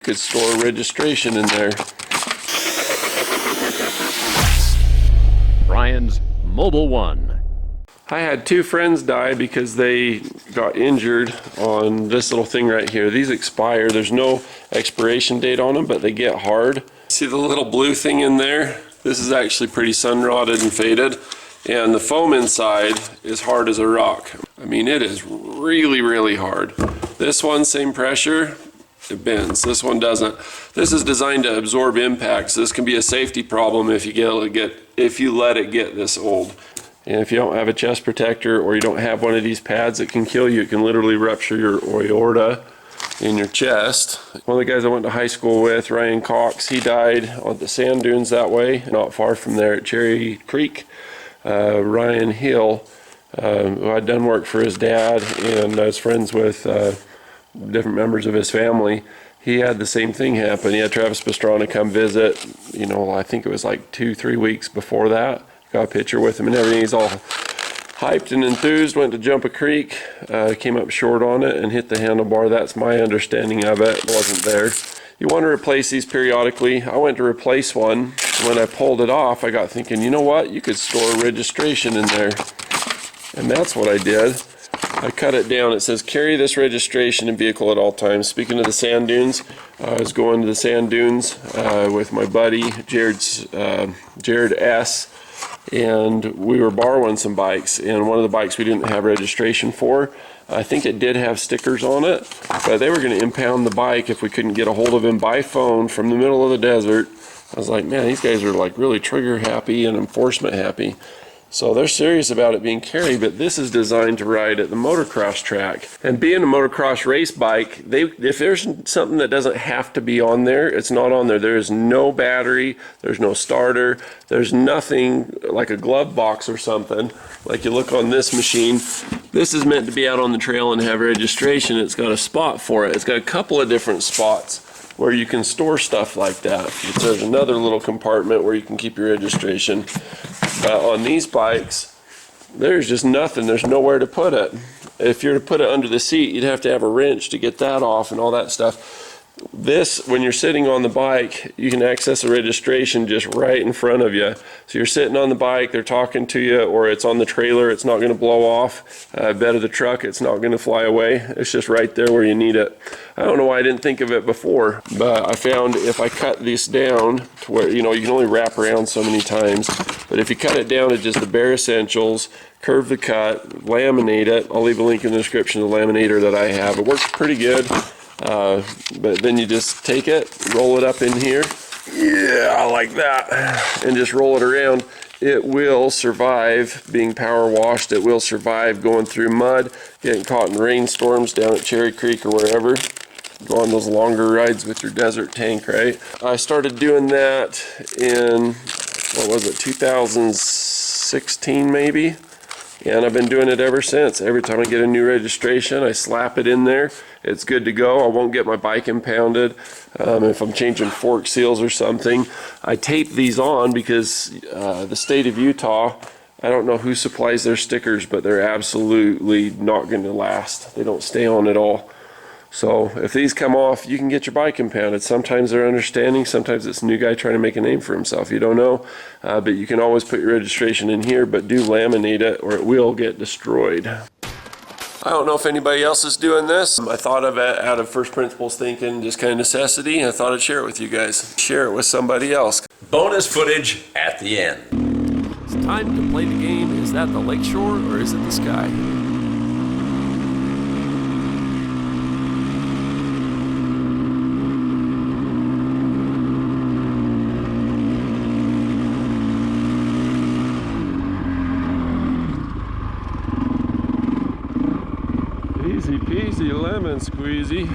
Could store registration in there. Brian's Mobile One. I had two friends die because they got injured on this little thing right here. These expire. There's no expiration date on them, but they get hard. See the little blue thing in there? This is actually pretty sun-rotted and faded, and the foam inside is hard as a rock. I mean, it is really, really hard. This one, same pressure, it bends. This one doesn't. This is designed to absorb impacts. This can be a safety problem if you let it get this old. And if you don't have a chest protector or you don't have one of these pads that can kill you, it can literally rupture your aorta in your chest. One of the guys I went to high school with, Ryan Cox, he died on the sand dunes that way, not far from there at Cherry Creek. Ryan Hill, who I'd done work for his dad, and I was friends with different members of his family. He had the same thing happen. He had Travis Pastrana come visit, you know, I think it was like 2-3 weeks before that. Got a picture with him and everything. He's all hyped and enthused, went to jump a creek, came up short on it and hit the handlebar. That's my understanding of it. It wasn't there. You want to replace these periodically. I went to replace one. When I pulled it off, I got thinking, you know what? You could store registration in there. And that's what I did. I cut it down. It says carry this registration in vehicle at all times. Speaking of the sand dunes, I was going to the sand dunes with my buddy Jared S. And we were borrowing some bikes, and one of the bikes we didn't have registration for. I think it did have stickers on it, but they were going to impound the bike if we couldn't get a hold of him by phone from the middle of the desert. I was like, man, these guys are like really trigger happy and enforcement happy. So they're serious about it being carried, but this is designed to ride at the motocross track. And being a motocross race bike, if there's something that doesn't have to be on there, it's not on there. There is no battery, there's no starter, there's nothing like a glove box or something. Like you look on this machine, this is meant to be out on the trail and have registration. It's got a spot for it. It's got a couple of different spots where you can store stuff like that. There's another little compartment where you can keep your registration. But on these bikes, there's just nothing. There's nowhere to put it. If you're to put it under the seat, you'd have to have a wrench to get that off and all that stuff. This, when you're sitting on the bike, you can access the registration just right in front of you. So you're sitting on the bike, they're talking to you, or it's on the trailer, it's not going to blow off. Bed of the truck, it's not going to fly away. It's just right there where you need it. I don't know why I didn't think of it before, but I found if I cut this down to where, you know, you can only wrap around so many times, but if you cut it down to just the bare essentials, curve the cut, laminate it. I'll leave a link in the description of the laminator that I have. It works pretty good. But then you just take it, roll it up in here, yeah, I like that, and just roll it around. It will survive being power washed. It will survive going through mud, getting caught in rainstorms down at Cherry Creek or wherever. Go on those longer rides with your desert tank, right? I started doing that in, what was it, 2016 maybe? And I've been doing it ever since. Every time I get a new registration, I slap it in there. It's good to go. I won't get my bike impounded. If I'm changing fork seals or something, I tape these on because the state of Utah, I don't know who supplies their stickers, but they're absolutely not going to last. They don't stay on at all. So if these come off, you can get your bike impounded. Sometimes they're understanding, sometimes it's a new guy trying to make a name for himself. You don't know, but you can always put your registration in here, but do laminate it or it will get destroyed. I don't know if anybody else is doing this. I thought of it out of first principles thinking, just kind of necessity. I thought I'd share it with you guys. Share it with somebody else. Bonus footage at the end. It's time to play the game. Is that the lakeshore or is it the sky? Easy peasy lemon squeezy.